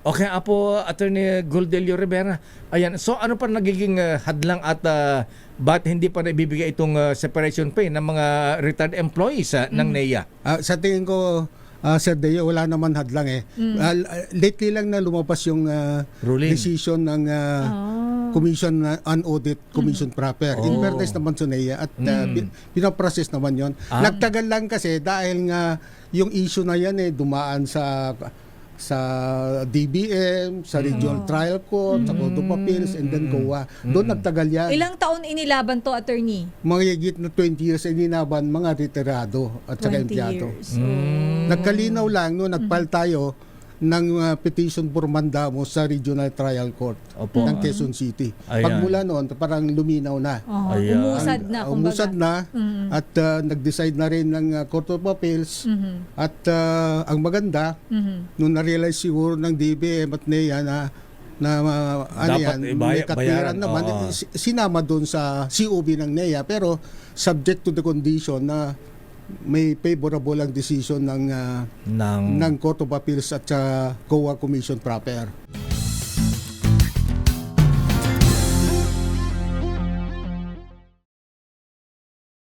Okay, Apo Attorney Goldelio Rivera. Ayan, so ano pa nagiging hadlang at ba't hindi pa naibibigay itong separation pay ng mga retired employees ng NEA? Sa tingin ko, Sir Deo, wala naman hadlang eh. Lately lang na lumabas yung Ruling. decision ng Commission on Audit, Commission proper. In Oh. fairness naman sa NEA at pinaprocess naman yon. Nagtagal lang kasi dahil nga yung issue na yan dumaan sa DBM, sa Regional Trial Court, sa Court of Appeals, and then COA. Doon nagtagal yan. Ilang taon inilaban to, attorney? Mga higit na 20 years ay ninaban mga retirado at saka 20 empleyado. years. Nagkalinaw lang no, nagfile tayo ng petition for mandamus sa Regional Trial Court Opo. ng Quezon City. Ayan. Pagmula noon, parang luminaw na. Ayan. Umusad na, kumbaga. Umusad na at nag-decide na rin ng Court of Appeals at ang maganda, nung na-realize siguro ng DBM at NEA na ano Dapat yan, may bayaran. katwiran naman, Oo. sinama doon sa COB ng NEA pero subject to the condition na may favorable ang decision ng Court of Appeals at COA Commission proper.